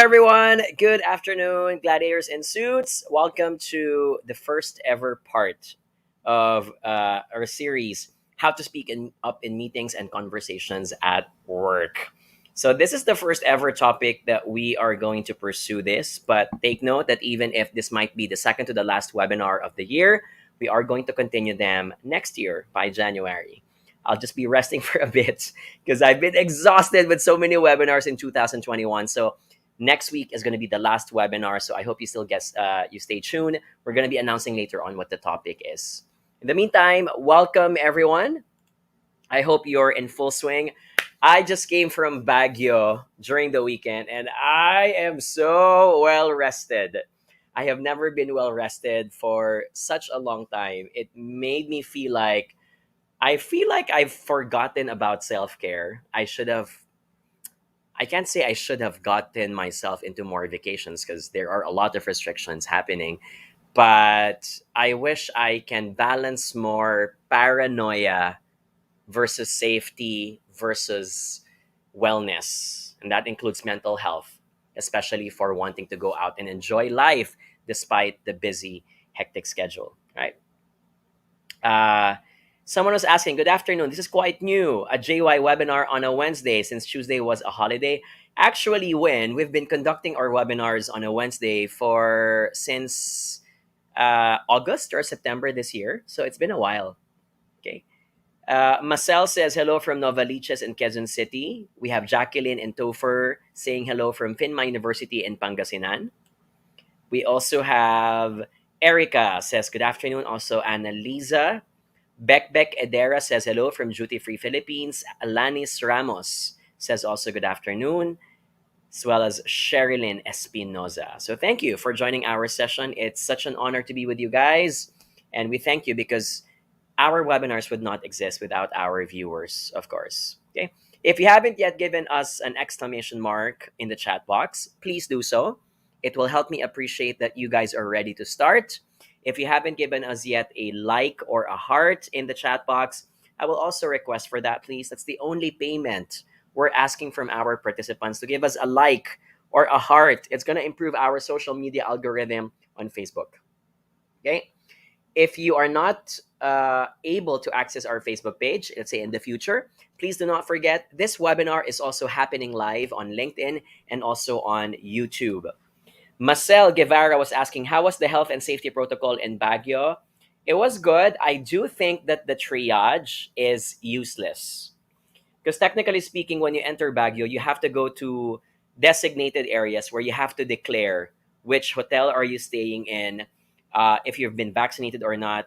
everyone. Good afternoon, gladiators in suits. Welcome to the first ever part of our series, How to Speak Up in Meetings and Conversations at Work. So, this is the first ever topic that we are going to pursue this, but take note that even if this might be the second to the last webinar of the year, we are going to continue them next year by January. I'll just be resting for a bit because I've been exhausted with so many webinars in 2021. So next week is going to be the last webinar. So I hope you still you stay tuned. We're going to be announcing later on what the topic is. In the meantime, welcome everyone. I hope you're in full swing. I just came from Baguio during the weekend and I am so well rested. I have never been well rested for such a long time. It made me feel like I've forgotten about self care. I can't say I should have gotten myself into more vacations because there are a lot of restrictions happening. But I wish I can balance more paranoia versus safety versus wellness. And that includes mental health, especially for wanting to go out and enjoy life despite the busy, hectic schedule, right? Uh, Someone was asking, good afternoon. This is quite new. A JY webinar on a Wednesday since Tuesday was a holiday. Actually, when we've been conducting our webinars on a Wednesday for since August or September this year. So it's been a while. Okay. Marcel says hello from Novaliches in Quezon City. We have Jacqueline and Topher saying hello from Finma University in Pangasinan. We also have Erica says good afternoon. Also Annalisa. Beck Edera says hello from Duty Free Philippines. Alanis Ramos says also good afternoon, as well as Sherilyn Espinoza. So thank you for joining our session. It's such an honor to be with you guys. And we thank you because our webinars would not exist without our viewers, of course. Okay. If you haven't yet given us an exclamation mark in the chat box, please do so. It will help me appreciate that you guys are ready to start. If you haven't given us yet a like or a heart in the chat box, I will also request for that, please. That's the only payment we're asking from our participants to give us a like or a heart. It's going to improve our social media algorithm on Facebook. Okay. If you are not able to access our Facebook page, let's say in the future, please do not forget this webinar is also happening live on LinkedIn and also on YouTube. Marcel Guevara was asking, how was the health and safety protocol in Baguio? It was good. I do think that the triage is useless. Because technically speaking, when you enter Baguio, you have to go to designated areas where you have to declare which hotel are you staying in, if you've been vaccinated or not.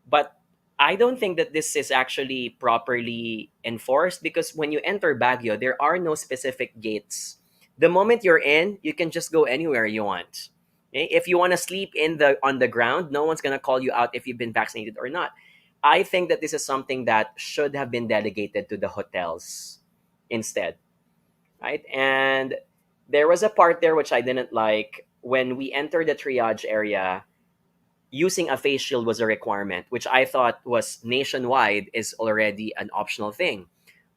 But I don't think that this is actually properly enforced because when you enter Baguio, there are no specific gates. The moment you're in, you can just go anywhere you want. Okay? If you want to sleep on the ground, no one's gonna call you out if you've been vaccinated or not. I think that this is something that should have been delegated to the hotels instead, right? And there was a part there which I didn't like. When we entered the triage area, using a face shield was a requirement, which I thought was nationwide is already an optional thing.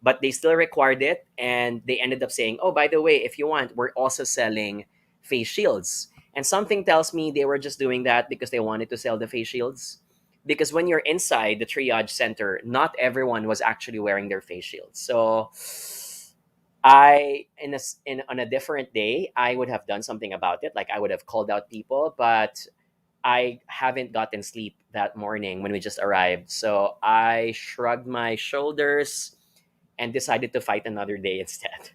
But they still required it, and they ended up saying, oh, by the way, if you want, we're also selling face shields. And something tells me they were just doing that because they wanted to sell the face shields. Because when you're inside the triage center, not everyone was actually wearing their face shields. So on a different day, I would have done something about it. Like I would have called out people, but I haven't gotten sleep that morning when we just arrived. So I shrugged my shoulders and decided to fight another day instead.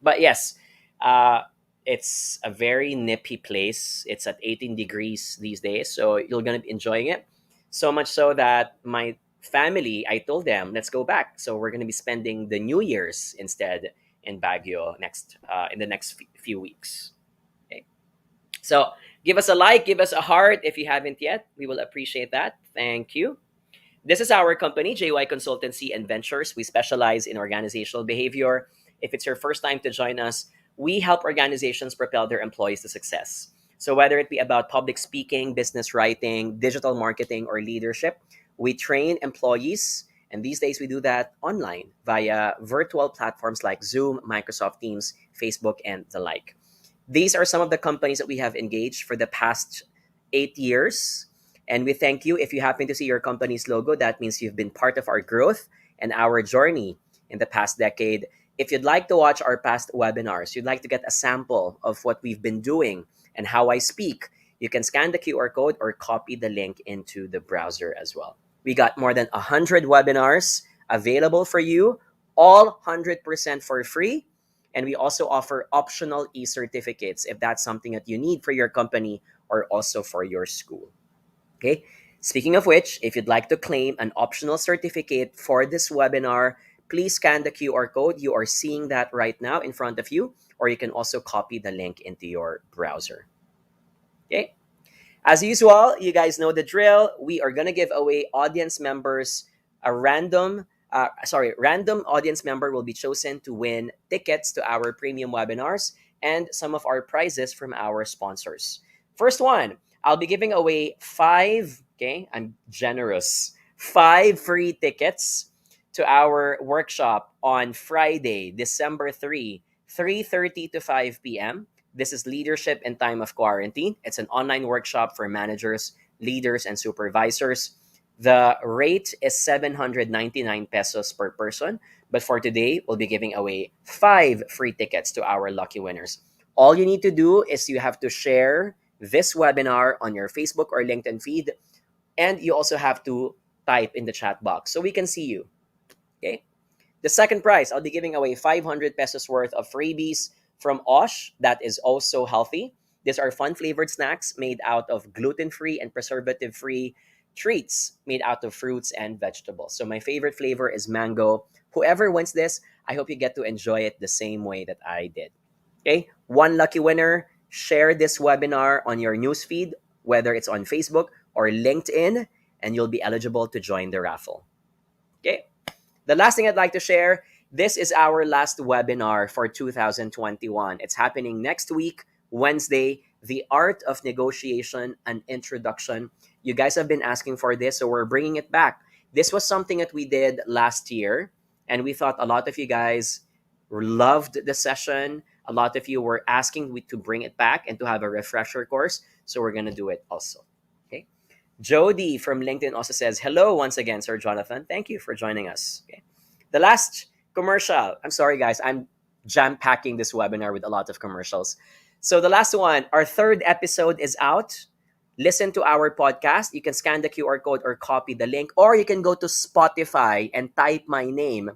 But yes, uh, it's a very nippy place. It's at 18 degrees these days. So you're going to be enjoying it. So much so that my family, I told them, let's go back. So we're going to be spending the New Year's instead in Baguio in the next few weeks. Okay. So give us a like, give us a heart if you haven't yet. We will appreciate that. Thank you. This is our company, JY Consultancy and Ventures. We specialize in organizational behavior. If it's your first time to join us, we help organizations propel their employees to success. So whether it be about public speaking, business writing, digital marketing, or leadership, we train employees. And these days we do that online via virtual platforms like Zoom, Microsoft Teams, Facebook, and the like. These are some of the companies that we have engaged for the past 8 years. And we thank you. If you happen to see your company's logo, that means you've been part of our growth and our journey in the past decade. If you'd like to watch our past webinars, you'd like to get a sample of what we've been doing and how I speak, you can scan the QR code or copy the link into the browser as well. We got more than 100 webinars available for you, all 100% for free. And we also offer optional e certificates if that's something that you need for your company or also for your school. Okay. Speaking of which, if you'd like to claim an optional certificate for this webinar, please scan the QR code. You are seeing that right now in front of you, or you can also copy the link into your browser. Okay. As usual, you guys know the drill. We are going to give away audience members a random audience member will be chosen to win tickets to our premium webinars and some of our prizes from our sponsors. First one, I'll be giving away five, okay, I'm generous, five free tickets to our workshop on Friday, December 3:30 to 5 p.m. This is Leadership in Time of Quarantine. It's an online workshop for managers, leaders, and supervisors. The rate is 799 pesos per person. But for today, we'll be giving away five free tickets to our lucky winners. All you need to do is you have to share this webinar on your Facebook or LinkedIn feed. And you also have to type in the chat box so we can see you. Okay? The second prize, I'll be giving away 500 pesos worth of freebies from Osh that is also healthy. These are fun flavored snacks made out of gluten-free and preservative-free treats made out of fruits and vegetables. So my favorite flavor is mango. Whoever wins this, I hope you get to enjoy it the same way that I did. Okay? One lucky winner, share this webinar on your newsfeed, whether it's on Facebook or LinkedIn, and you'll be eligible to join the raffle. Okay? The last thing I'd like to share, this is our last webinar for 2021. It's happening next week, Wednesday, The Art of Negotiation, an Introduction. You guys have been asking for this, so we're bringing it back. This was something that we did last year, and we thought a lot of you guys loved the session. A lot of you were asking me to bring it back and to have a refresher course, so we're going to do it also. Okay. Jody from LinkedIn also says, hello once again, Sir Jonathan. Thank you for joining us. Okay. The last commercial. I'm sorry, guys. I'm jam-packing this webinar with a lot of commercials. So the last one, our third episode is out. Listen to our podcast. You can scan the QR code or copy the link, or you can go to Spotify and type my name.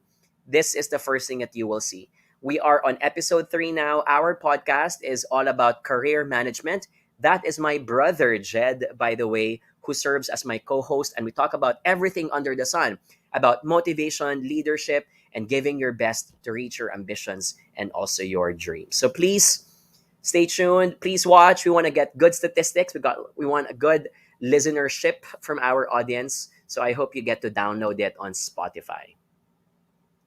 This is the first thing that you will see. We are on episode 3 now. Our podcast is all about career management. That is my brother, Jed, by the way, who serves as my co-host, and we talk about everything under the sun, about motivation, leadership, and giving your best to reach your ambitions and also your dreams. So please stay tuned. Please watch. We want to get good statistics. We want a good listenership from our audience. So I hope you get to download it on Spotify.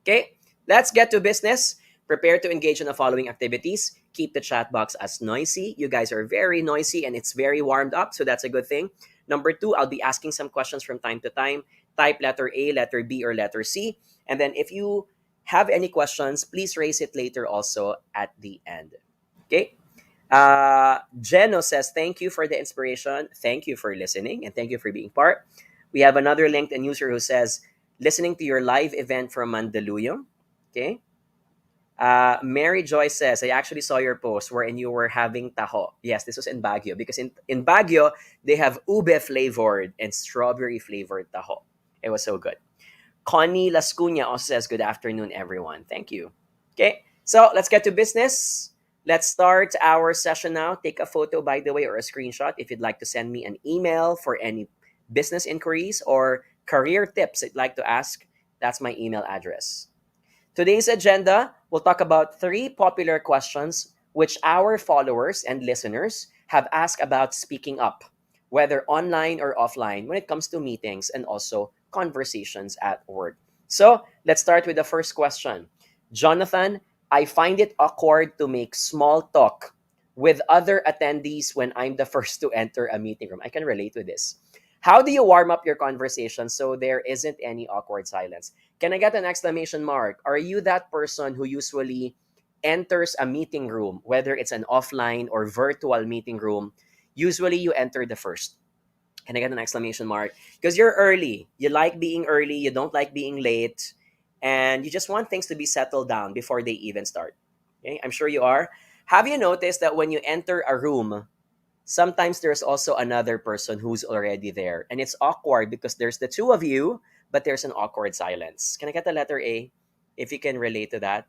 Okay, let's get to business. Prepare to engage in the following activities. Keep the chat box as noisy. You guys are very noisy and it's very warmed up, so that's a good thing. Number 2, I'll be asking some questions from time to time. Type letter A, letter B, or letter C. And then if you have any questions, please raise it later also at the end. Okay? Jeno says, thank you for the inspiration. Thank you for listening. And thank you for being part. We have another LinkedIn user who says, listening to your live event from Mandaluyong. Okay? Mary Joy says, I actually saw your post wherein you were having taho. Yes, this was in Baguio because in Baguio, they have ube flavored and strawberry flavored taho. It was so good. Connie Lascuna also says, good afternoon, everyone. Thank you. Okay, so let's get to business. Let's start our session now. Take a photo, by the way, or a screenshot if you'd like to send me an email for any business inquiries or career tips you'd like to ask. That's my email address. Today's agenda, we'll talk about 3 popular questions which our followers and listeners have asked about speaking up, whether online or offline, when it comes to meetings and also conversations at work. So let's start with the first question. Jonathan, I find it awkward to make small talk with other attendees when I'm the first to enter a meeting room. I can relate with this. How do you warm up your conversation so there isn't any awkward silence? Can I get an exclamation mark? Are you that person who usually enters a meeting room, whether it's an offline or virtual meeting room, usually you enter the first. Can I get an exclamation mark? Because you're early. You like being early. You don't like being late. And you just want things to be settled down before they even start. Okay? I'm sure you are. Have you noticed that when you enter a room, sometimes there's also another person who's already there? And it's awkward because there's the two of you, but there's an awkward silence. Can I get the letter A? If you can relate to that.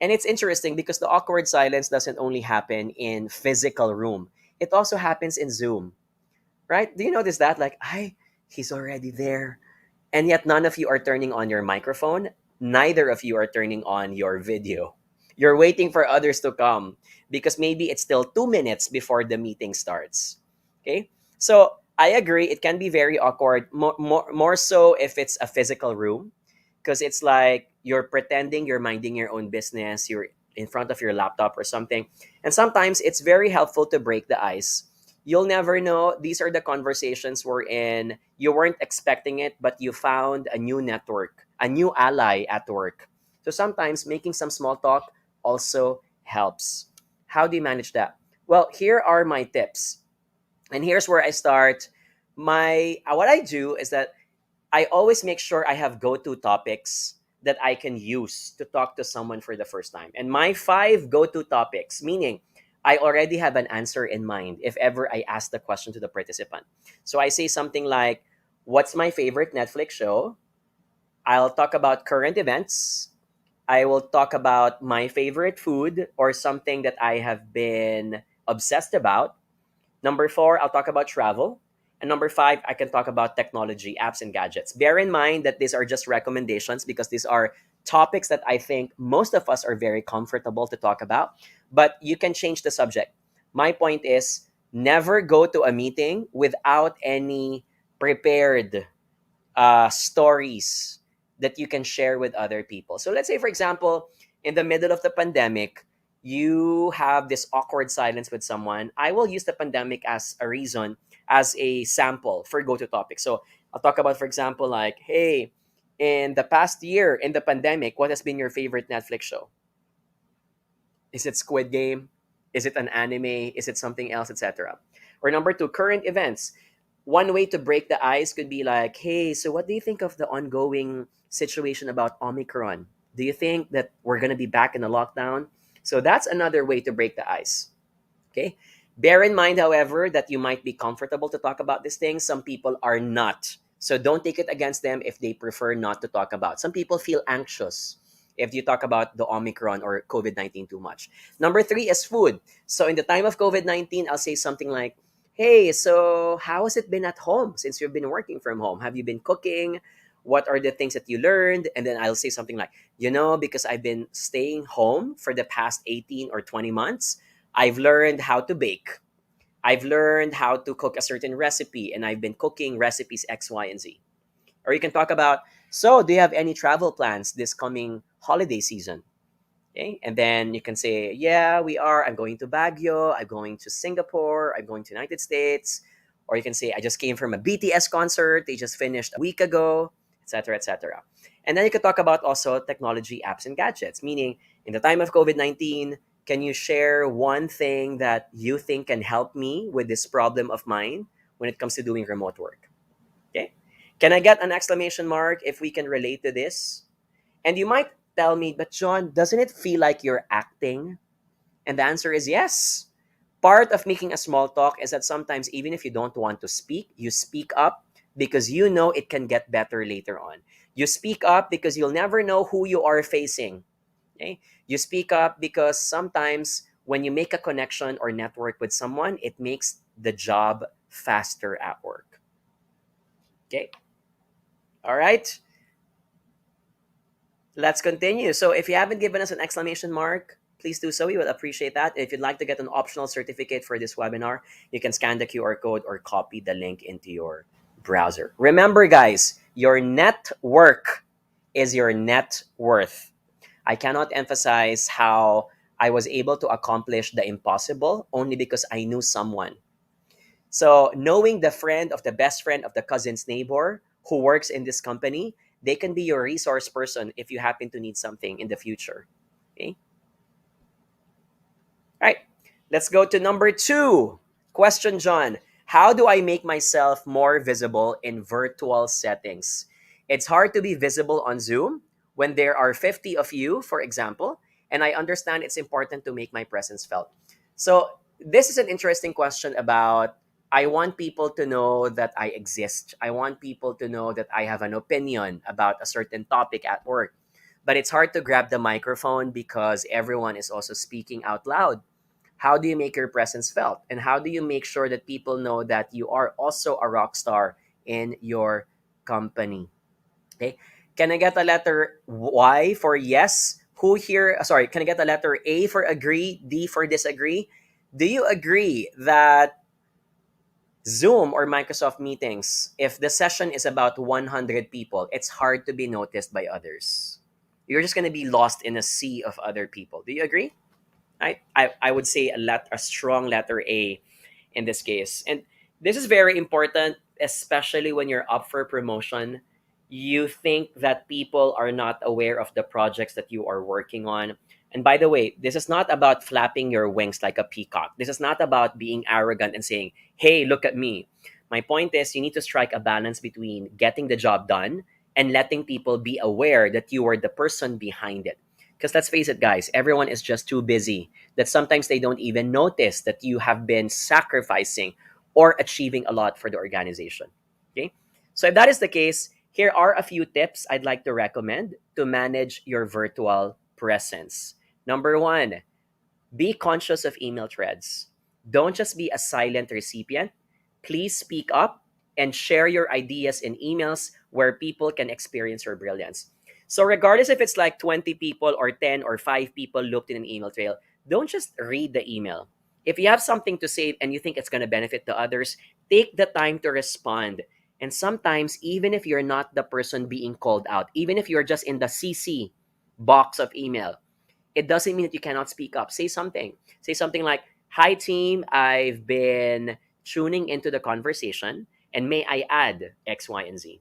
And it's interesting because the awkward silence doesn't only happen in physical room. It also happens in Zoom, right? Do you notice that? Like, he's already there. And yet none of you are turning on your microphone. Neither of you are turning on your video. You're waiting for others to come because maybe it's still 2 minutes before the meeting starts. Okay? So I agree, it can be very awkward, more so if it's a physical room, because it's like you're pretending you're minding your own business, you're in front of your laptop or something. And sometimes it's very helpful to break the ice. You'll never know. These are the conversations wherein you weren't expecting it, but you found a new network, a new ally at work. So sometimes making some small talk also helps. How do you manage that? Well, here are my tips. And here's where I start. My what I do is that I always make sure I have go-to topics that I can use to talk to someone for the first time. And my five go-to topics, meaning I already have an answer in mind if ever I ask the question to the participant. So I say something like, what's my favorite Netflix show? I'll talk about current events. I will talk about my favorite food or something that I have been obsessed about. Number four, I'll talk about travel. And number five, I can talk about technology, apps, and gadgets. Bear in mind that these are just recommendations because these are topics that I think most of us are very comfortable to talk about. But you can change the subject. My point is never go to a meeting without any prepared stories that you can share with other people. So let's say, for example, in the middle of the pandemic, you have this awkward silence with someone. I will use the pandemic as a reason, as a sample for go to topic. So I'll talk about, for example, like, hey, in the past year, in the pandemic, what has been your favorite Netflix show? Is it Squid Game? Is it an anime? Is it something else, etc.? Or number two, current events. One way to break the ice could be like, hey, so what do you think of the ongoing situation about Omicron? Do you think that we're going to be back in a lockdown? So that's another way to break the ice. Okay. Bear in mind, however, that you might be comfortable to talk about these things. Some people are not. So don't take it against them if they prefer not to talk about. Some people feel anxious if you talk about the Omicron or COVID 19 too much. Number three is food. So in the time of COVID 19, I'll say something like, hey, so how has it been at home since you've been working from home? Have you been cooking? What are the things that you learned? And then I'll say something like, because I've been staying home for the past 18 or 20 months, I've learned how to bake. I've learned how to cook a certain recipe, and I've been cooking recipes X, Y, and Z. Or you can talk about, so do you have any travel plans this coming holiday season? Okay. And then you can say, yeah, we are. I'm going to Baguio. I'm going to Singapore. I'm going to United States. Or you can say, I just came from a BTS concert. They just finished a week ago, etc., etc. And then you could talk about also technology, apps, and gadgets, meaning in the time of COVID 19, can you share one thing that you think can help me with this problem of mine when it comes to doing remote work? Okay. Can I get an exclamation mark if we can relate to this? And you might tell me, but John, doesn't it feel like you're acting? And the answer is yes. Part of making a small talk is that sometimes, even if you don't want to speak, you speak up because you know it can get better later on. You speak up because you'll never know who you are facing. Okay? You speak up because sometimes when you make a connection or network with someone, it makes the job faster at work. Okay? All right. Let's continue. So if you haven't given us an exclamation mark, please do so. We would appreciate that. If you'd like to get an optional certificate for this webinar, you can scan the QR code or copy the link into your browser. Remember, guys, your network is your net worth. I cannot emphasize how I was able to accomplish the impossible only because I knew someone. So knowing the friend of the best friend of the cousin's neighbor who works in this company, they can be your resource person if you happen to need something in the future. Okay? Let's go to number two. Question, John. How do I make myself more visible in virtual settings? It's hard to be visible on Zoom when there are 50 of you, for example, and I understand it's important to make my presence felt. So, this is an interesting question about I want people to know that I exist. I want people to know that I have an opinion about a certain topic at work. But it's hard to grab the microphone because everyone is also speaking out loud. How do you make your presence felt? And how do you make sure that people know that you are also a rock star in your company? Okay. Can I get a letter Y for yes? Who here? Sorry, can I get a letter A for agree, D for disagree? Do you agree that Zoom or Microsoft meetings, if the session is about 100 people, it's hard to be noticed by others? You're just going to be lost in a sea of other people. Do you agree? I would say a strong letter A in this case. And this is very important, especially when you're up for promotion. You think that people are not aware of the projects that you are working on. And by the way, this is not about flapping your wings like a peacock. This is not about being arrogant and saying, hey, look at me. My point is, you need to strike a balance between getting the job done and letting people be aware that you are the person behind it. Because let's face it, guys, everyone is just too busy that sometimes they don't even notice that you have been sacrificing or achieving a lot for the organization. Okay. So if that is the case, here are a few tips I'd like to recommend to manage your virtual presence. Number one, be conscious of email threads. Don't just be a silent recipient. Please speak up and share your ideas in emails where people can experience your brilliance. So, regardless if it's like 20 people or 10 or 5 people looked in an email trail, don't just read the email. If you have something to say and you think it's going to benefit the others, take the time to respond. And sometimes, even if you're not the person being called out, even if you're just in the CC box of email, it doesn't mean that you cannot speak up. Say something. Say something like, hi, team, I've been tuning into the conversation, and may I add X, Y, and Z?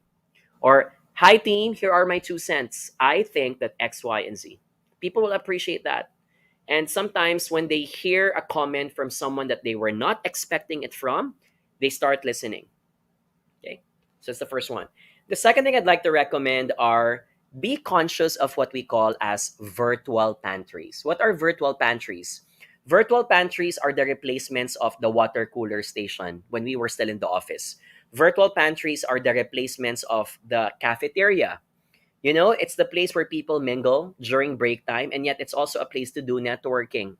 Or, hi, team, here are my 2 cents. I think that X, Y, and Z. People will appreciate that. And sometimes when they hear a comment from someone that they were not expecting it from, they start listening. Okay. So that's the first one. The second thing I'd like to recommend are be conscious of what we call as virtual pantries. What are virtual pantries? Virtual pantries are the replacements of the water cooler station when we were still in the office. Virtual pantries are the replacements of the cafeteria. You know, it's the place where people mingle during break time, and yet it's also a place to do networking.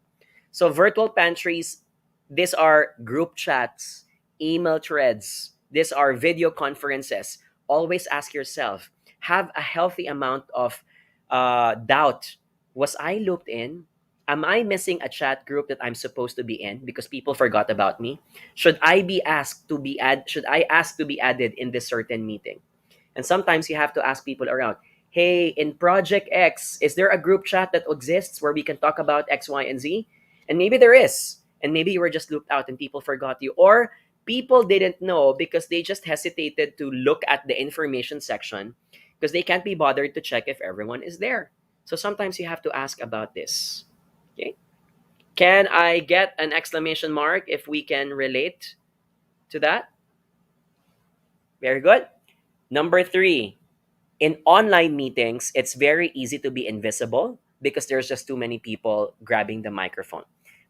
So virtual pantries, these are group chats, email threads, these are video conferences. Always ask yourself, have a healthy amount of doubt. Was I looped in? Am I missing a chat group that I'm supposed to be in because people forgot about me? Should I be asked to be add? Should I ask to be added in this certain meeting? And sometimes you have to ask people around, hey, in Project X, is there a group chat that exists where we can talk about X, Y, and Z? And maybe there is. And maybe you were just looped out and people forgot you. Or people didn't know because they just hesitated to look at the information section because they can't be bothered to check if everyone is there. So sometimes you have to ask about this. Okay. Can I get an exclamation mark if we can relate to that? Very good. Number three, in online meetings, it's very easy to be invisible because there's just too many people grabbing the microphone.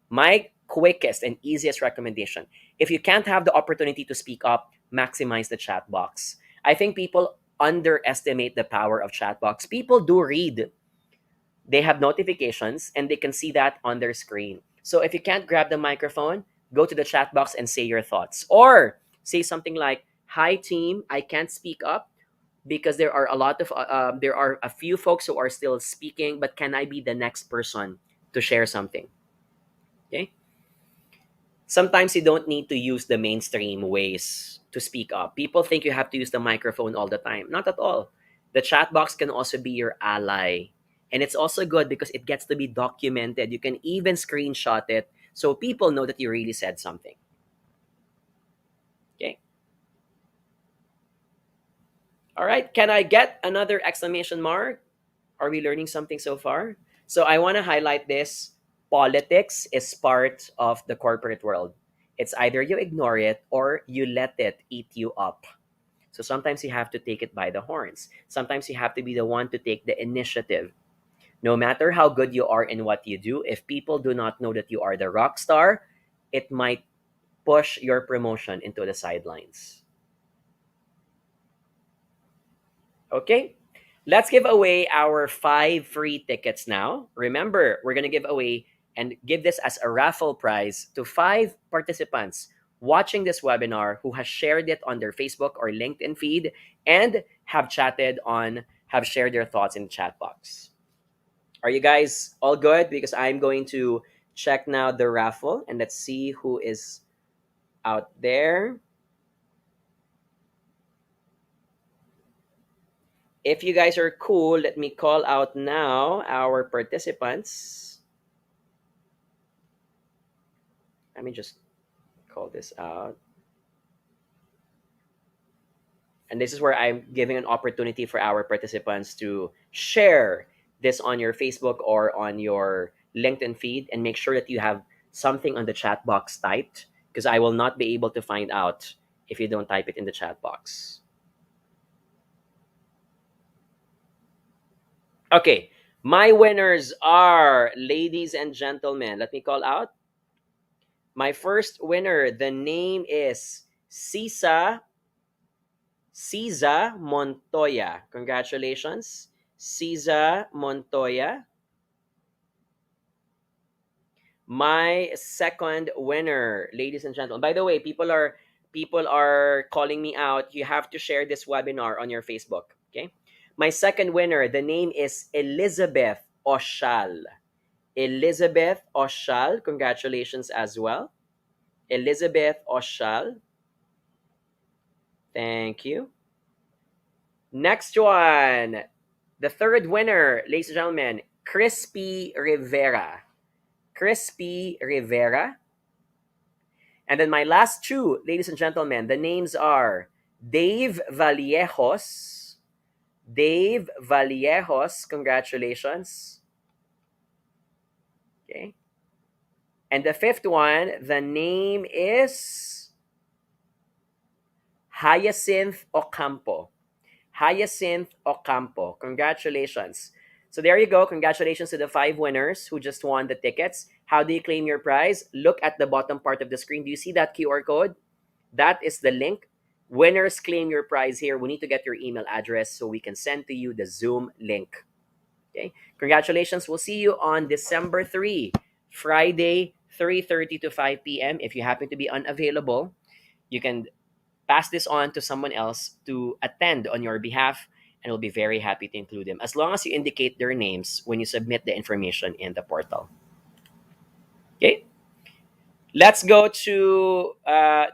My quickest and easiest recommendation, if you can't have the opportunity to speak up, maximize the chat box. I think people underestimate the power of chat box. People do read, they have notifications, and they can see that on their screen. So if you can't grab the microphone, go to the chat box and say your thoughts. Or say something like, hi, team, I can't speak up because there are a few folks who are still speaking, but can I be the next person to share something? Okay. Sometimes you don't need to use the mainstream ways to speak up. People think you have to use the microphone all the time. Not at all. The chat box can also be your ally. And it's also good because it gets to be documented. You can even screenshot it so people know that you really said something. Okay. All right. Can I get another exclamation mark? Are we learning something so far? So I want to highlight this. Politics is part of the corporate world. It's either you ignore it or you let it eat you up. So sometimes you have to take it by the horns. Sometimes you have to be the one to take the initiative. No matter how good you are in what you do, if people do not know that you are the rock star, it might push your promotion into the sidelines. Okay? Let's give away our 5 free tickets now. Remember, we're going to give away and give this as a raffle prize to 5 participants watching this webinar who has shared it on their Facebook or LinkedIn feed and have shared their thoughts in the chat box. Are you guys all good? Because I'm going to check now the raffle and let's see who is out there. If you guys are cool, let me call out now our participants. Let me just call this out. And this is where I'm giving an opportunity for our participants to share this on your Facebook or on your LinkedIn feed and make sure that you have something on the chat box typed because I will not be able to find out if you don't type it in the chat box. Okay, my winners are, ladies and gentlemen, let me call out. My first winner, the name is Ciza Montoya. Congratulations, Ciza Montoya. My second winner, ladies and gentlemen. By the way, people are calling me out. You have to share this webinar on your Facebook. Okay. My second winner, the name is Elizabeth Oshal. Elizabeth Oshal, congratulations as well. Elizabeth Oshal, thank you. Next one, the third winner, ladies and gentlemen, Crispy Rivera. Crispy Rivera. And then my last two, ladies and gentlemen, the names are Dave Vallejos. Dave Vallejos, congratulations. Okay. And the fifth one, the name is Hyacinth Ocampo. Hyacinth Ocampo. Congratulations. So there you go. Congratulations to the 5 winners who just won the tickets. How do you claim your prize? Look at the bottom part of the screen. Do you see that QR code? That is the link. Winners claim your prize here. We need to get your email address so we can send to you the Zoom link. Okay. Congratulations. We'll see you on December 3, Friday, 3:30 to 5 p.m. If you happen to be unavailable, you can pass this on to someone else to attend on your behalf, and we'll be very happy to include them as long as you indicate their names when you submit the information in the portal. Okay, let's go to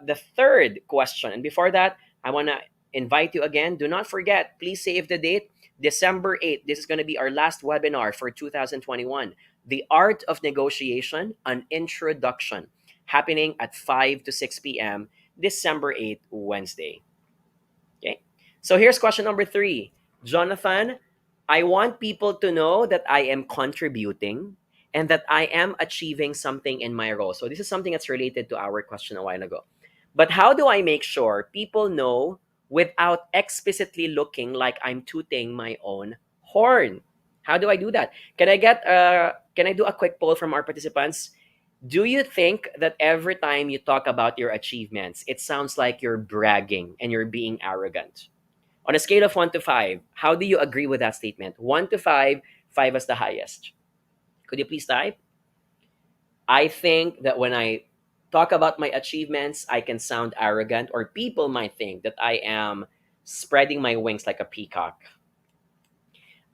the third question. And before that, I want to invite you again. Do not forget, please save the date. December 8th. This is going to be our last webinar for 2021. The Art of Negotiation, an Introduction, happening at 5 to 6 p.m. December 8th, Wednesday. Okay. So here's question number 3. Jonathan, I want people to know that I am contributing and that I am achieving something in my role. So this is something that's related to our question a while ago. But how do I make sure people know without explicitly looking like I'm tooting my own horn? How do I do that? Can I do a quick poll from our participants? Do you think that every time you talk about your achievements, it sounds like you're bragging and you're being arrogant? On a scale of 1 to 5, how do you agree with that statement? 1 to 5, 5 as the highest. Could you please type? I think that when I talk about my achievements, I can sound arrogant, or people might think that I am spreading my wings like a peacock.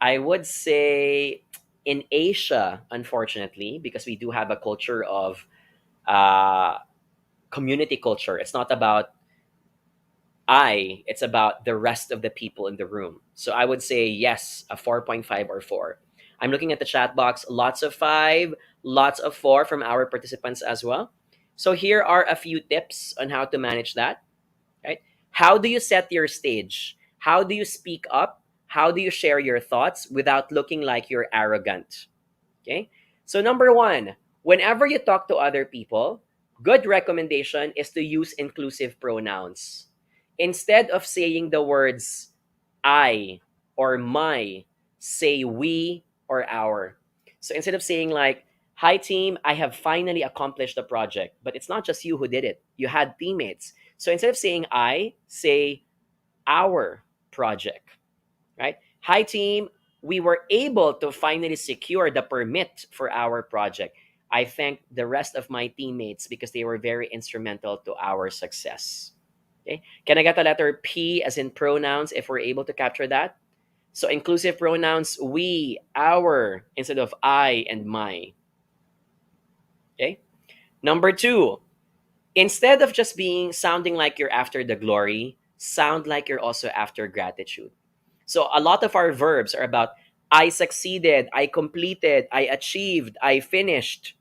I would say in Asia, unfortunately, because we do have a culture of uh, community culture. It's not about it's about the rest of the people in the room. So I would say yes, a 4.5 or 4. I'm looking at the chat box, lots of 5, lots of 4 from our participants as well. So here are a few tips on how to manage that. Right? How do you set your stage? How do you speak up? How do you share your thoughts without looking like you're arrogant? Okay? So number 1, Whenever you talk to other people, good recommendation is to use inclusive pronouns. Instead of saying the words I or my, say we or our. So instead of saying like, hi team, I have finally accomplished the project, but it's not just you who did it. You had teammates. So instead of saying I, say our project, right? Hi team, we were able to finally secure the permit for our project. I thank the rest of my teammates because they were very instrumental to our success. Okay? Can I get the letter P as in pronouns if we're able to capture that? So inclusive pronouns we, our instead of I and my. Okay? Number 2, instead of just being sounding like you're after the glory, sound like you're also after gratitude. So a lot of our verbs are about I succeeded, I completed, I achieved, I finished.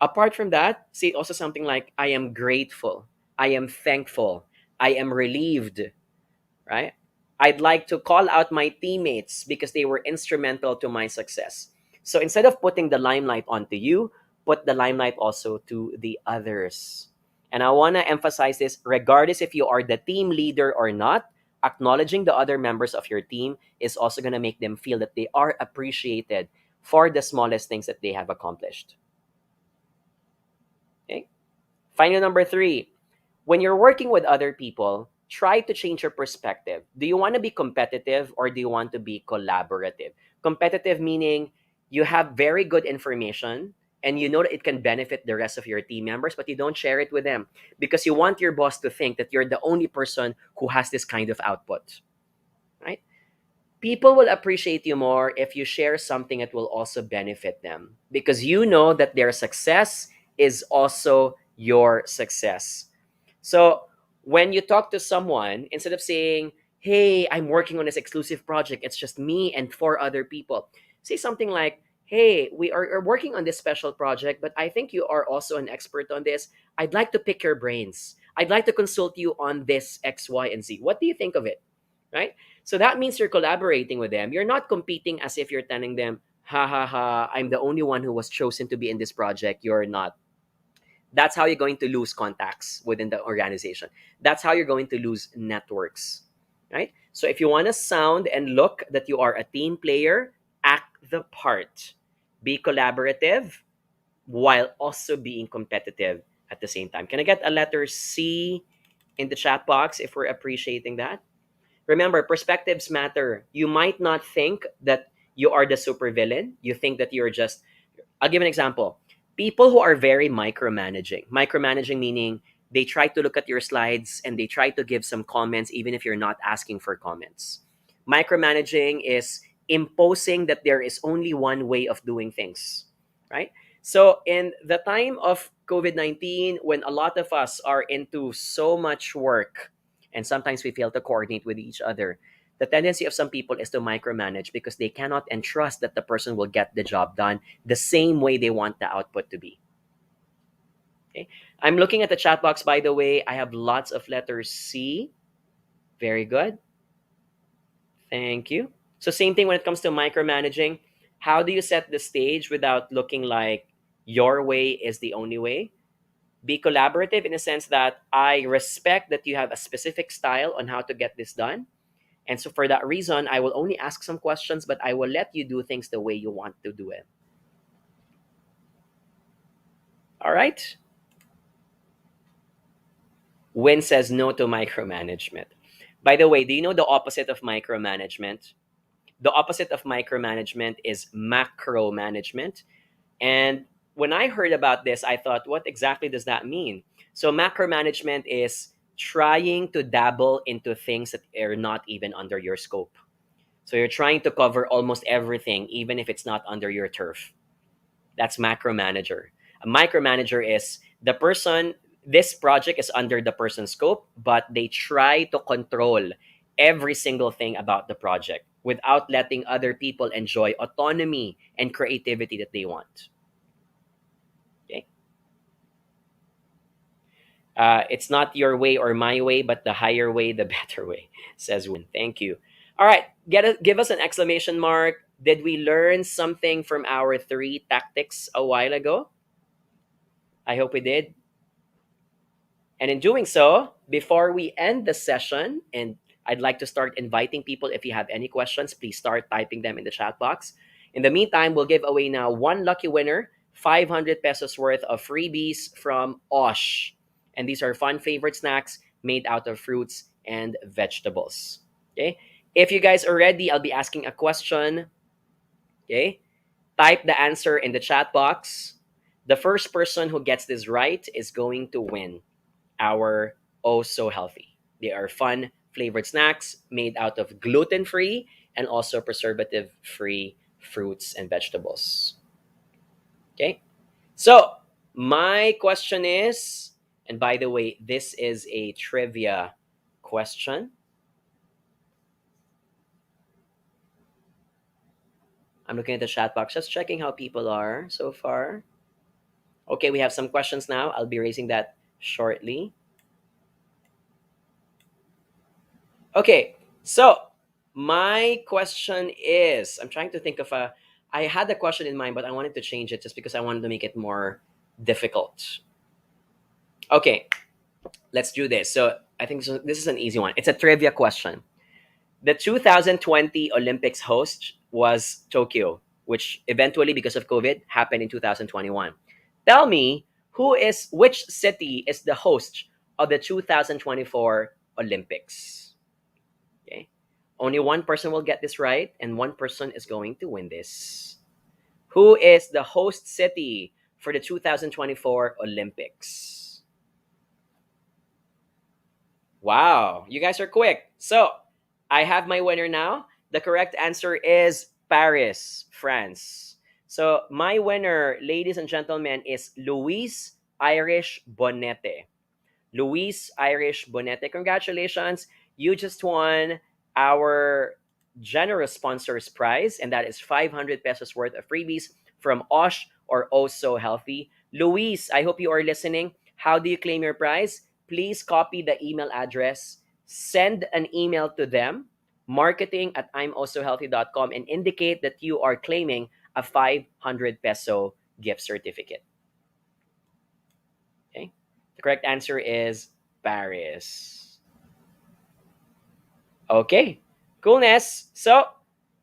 Apart from that, say also something like I am grateful, I am thankful, I am relieved, right? I'd like to call out my teammates because they were instrumental to my success. So instead of putting the limelight onto you, put the limelight also to the others. And I want to emphasize this regardless if you are the team leader or not, acknowledging the other members of your team is also going to make them feel that they are appreciated for the smallest things that they have accomplished. Okay? Final number 3, when you're working with other people, try to change your perspective. Do you want to be competitive or do you want to be collaborative? Competitive meaning you have very good information and you know that it can benefit the rest of your team members, but you don't share it with them because you want your boss to think that you're the only person who has this kind of output, right? People will appreciate you more if you share something that will also benefit them because you know that their success is also your success. So when you talk to someone, instead of saying, hey, I'm working on this exclusive project, it's just me and 4 other people, say something like, hey, we are working on this special project, but I think you are also an expert on this. I'd like to pick your brains. I'd like to consult you on this X, Y, and Z. What do you think of it? Right? So that means you're collaborating with them. You're not competing as if you're telling them, ha ha ha, I'm the only one who was chosen to be in this project. You're not. That's how you're going to lose contacts within the organization. That's how you're going to lose networks, right? So if you want to sound and look that you are a team player, act the part. Be collaborative while also being competitive at the same time. Can I get a letter C in the chat box if we're appreciating that? Remember, perspectives matter. You might not think that you are the supervillain. You think that you're just, I'll give an example. People who are very micromanaging meaning they try to look at your slides and they try to give some comments even if you're not asking for comments. Micromanaging is imposing that there is only one way of doing things, right? So, in the time of COVID 19, when a lot of us are into so much work and sometimes we fail to coordinate with each other, the tendency of some people is to micromanage because they cannot entrust that the person will get the job done the same way they want the output to be. Okay. I'm looking at the chat box, by the way. I have lots of letters C. Very good. Thank you. So, same thing when it comes to micromanaging. How do you set the stage without looking like your way is the only way? Be collaborative in the sense that I respect that you have a specific style on how to get this done. And so, for that reason, I will only ask some questions, but I will let you do things the way you want to do it. All right? Win says no to micromanagement. By the way, do you know the opposite of micromanagement? The opposite of micromanagement is macro management. And when I heard about this, I thought, what exactly does that mean? So, macro management is trying to dabble into things that are not even under your scope. So, you're trying to cover almost everything, even if it's not under your turf. That's macro manager. A micromanager is the person, this project is under the person's scope, but they try to control every single thing about the project without letting other people enjoy autonomy and creativity that they want. Okay. It's not your way or my way, but the higher way, the better way, says Win. Thank you. All right, give us an exclamation mark. Did we learn something from our 3 tactics a while ago? I hope we did. And in doing so, before we end the session, and I'd like to start inviting people, if you have any questions, please start typing them in the chat box. In the meantime, we'll give away now one lucky winner, 500 pesos worth of freebies from Osh. And these are fun favorite snacks made out of fruits and vegetables. Okay. If you guys are ready, I'll be asking a question. Okay. Type the answer in the chat box. The first person who gets this right is going to win our oh so healthy. They are fun flavored snacks made out of gluten free and also preservative free fruits and vegetables. Okay. So, my question is, and by the way, this is a trivia question. I'm looking at the chat box, just checking how people are so far. Okay, we have some questions now. I'll be raising that shortly. Okay, so my question is, I'm trying to think of a. I had a question in mind, but I wanted to change it just because I wanted to make it more difficult. Okay, let's do this. So I think this is an easy one. It's a trivia question. The 2020 Olympics host was Tokyo, which eventually, because of COVID, happened in 2021. Tell me, which city is the host of the 2024 Olympics? Okay. Only one person will get this right, and one person is going to win this. Who is the host city for the 2024 Olympics? Wow, you guys are quick. So, I have my winner now. The correct answer is Paris, France. So, my winner, ladies and gentlemen, is Luis Irish Bonete. Luis Irish Bonete. Congratulations. You just won our generous sponsors prize, and that is 500 pesos worth of freebies from Osh or Also Healthy. Luis, I hope you are listening. How do you claim your prize? Please copy the email address, send an email to them, marketing at I'mAlsoHealthy.com, and indicate that you are claiming a 500 peso gift certificate. Okay. The correct answer is Paris. Okay. Coolness. So,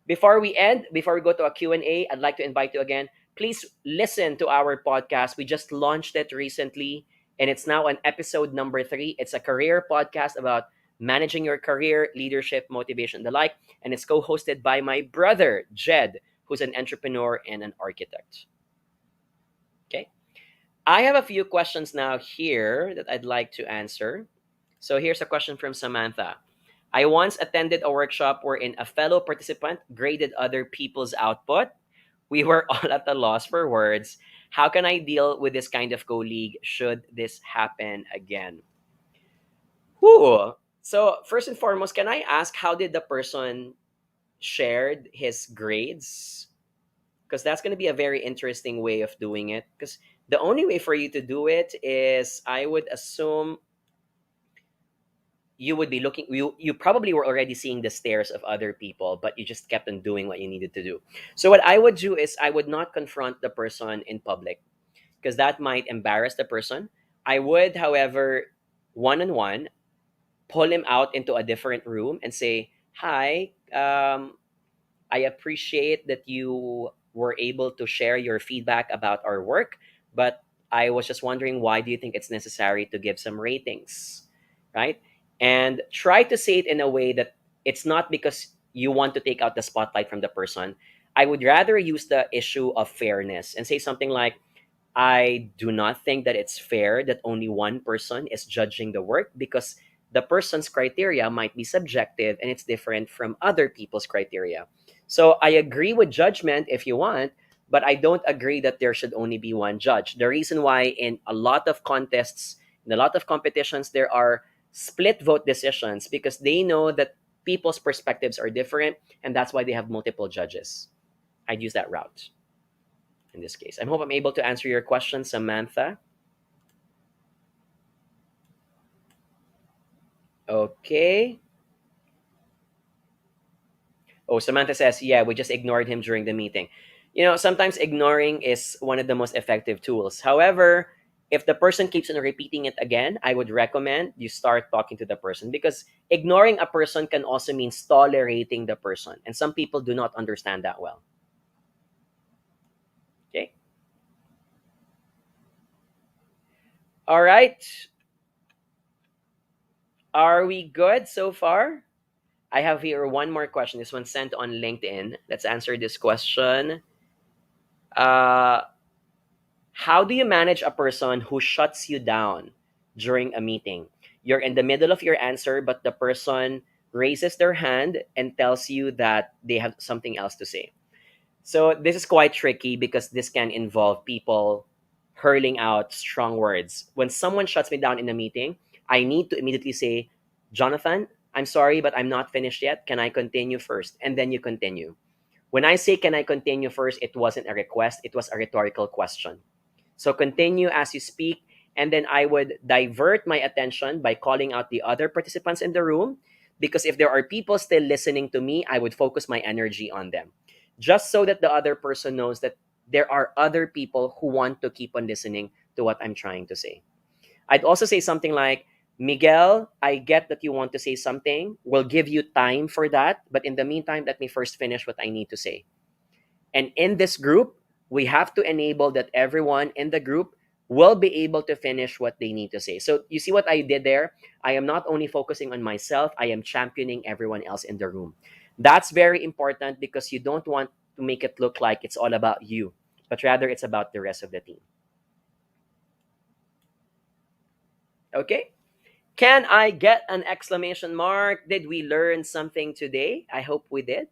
before we go to a Q&A, I'd like to invite you again. Please listen to our podcast. We just launched it recently, and it's now on episode number 3. It's a career podcast about managing your career, leadership, motivation, the like. And it's co-hosted by my brother, Jed, who's an entrepreneur and an architect. Okay. I have a few questions now here that I'd like to answer. So here's a question from Samantha. I once attended a workshop wherein a fellow participant graded other people's output. We were all at a loss for words. How can I deal with this kind of colleague should this happen again? Whew. So first and foremost, can I ask how did the person shared his grades? Because that's going to be a very interesting way of doing it. Because the only way for you to do it is, I would assume, you would be looking, you probably were already seeing the stares of other people, but you just kept on doing what you needed to do. So what I would do is, I would not confront the person in public, because that might embarrass the person. I would, however, one on one, pull him out into a different room and say, hi, I appreciate that you were able to share your feedback about our work, but I was just wondering, why do you think it's necessary to give some ratings, right? And try to say it in a way that it's not because you want to take out the spotlight from the person. I would rather use the issue of fairness and say something like, I do not think that it's fair that only one person is judging the work, because the person's criteria might be subjective and it's different from other people's criteria. So I agree with judgment if you want, but I don't agree that there should only be one judge. The reason why in a lot of contests, in a lot of competitions, there are split vote decisions, because they know that people's perspectives are different, and that's why they have multiple judges. I'd use that route in this case. I hope I'm able to answer your question, Samantha. Okay. Oh, Samantha says, yeah, we just ignored him during the meeting. Sometimes ignoring is one of the most effective tools. However, If the person keeps on repeating it again, I would recommend you start talking to the person, because ignoring a person can also mean tolerating the person. And some people do not understand that well. Okay. All right. Are we good so far? I have here one more question. This one sent on LinkedIn. Let's answer this question. Uh, how do you manage a person who shuts you down during a meeting? You're in the middle of your answer, but the person raises their hand and tells you that they have something else to say. So this is quite tricky because this can involve people hurling out strong words. When someone shuts me down in a meeting, I need to immediately say, Jonathan, I'm sorry, but I'm not finished yet. Can I continue first? And then you continue. When I say, can I continue first, it wasn't a request, it was a rhetorical question. So continue as you speak, and then I would divert my attention by calling out the other participants in the room. Because if there are people still listening to me, I would focus my energy on them. Just so that the other person knows that there are other people who want to keep on listening to what I'm trying to say. I'd also say something like, Miguel, I get that you want to say something. We'll give you time for that. But in the meantime, let me first finish what I need to say. And in this group, we have to enable that everyone in the group will be able to finish what they need to say. So you see what I did there? I am not only focusing on myself, I am championing everyone else in the room. That's very important because you don't want to make it look like it's all about you, but rather it's about the rest of the team. Okay? Can I get an exclamation mark? Did we learn something today? I hope we did.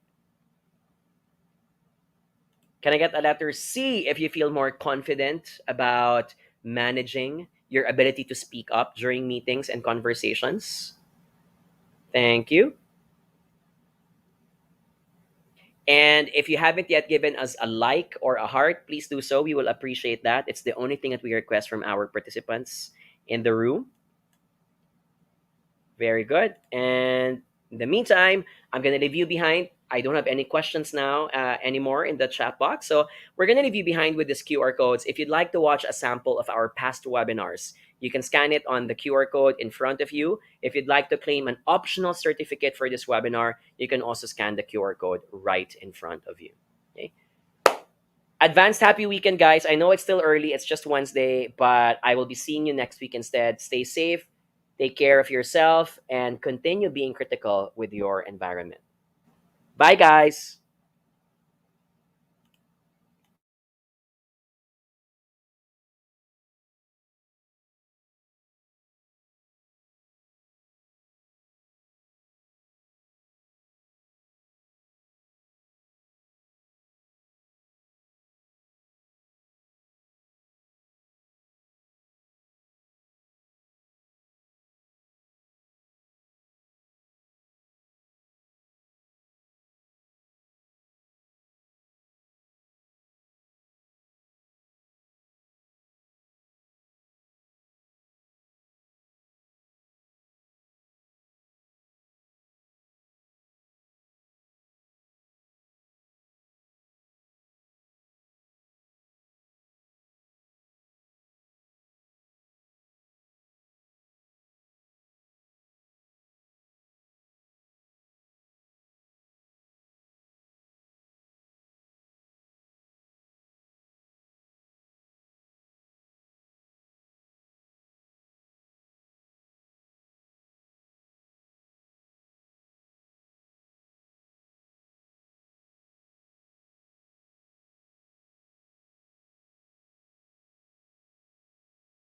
Can I get a letter C if you feel more confident about managing your ability to speak up during meetings and conversations? Thank you. And if you haven't yet given us a like or a heart, please do so. We will appreciate that. It's the only thing that we request from our participants in the room. Very good. And in the meantime, I'm going to leave you behind. I don't have any questions now anymore in the chat box. So we're going to leave you behind with this QR codes. If you'd like to watch a sample of our past webinars, you can scan it on the QR code in front of you. If you'd like to claim an optional certificate for this webinar, you can also scan the QR code right in front of you. Okay. Advanced happy weekend, guys. I know it's still early. It's just Wednesday, but I will be seeing you next week instead. Stay safe, take care of yourself, and continue being critical with your environment. Bye, guys.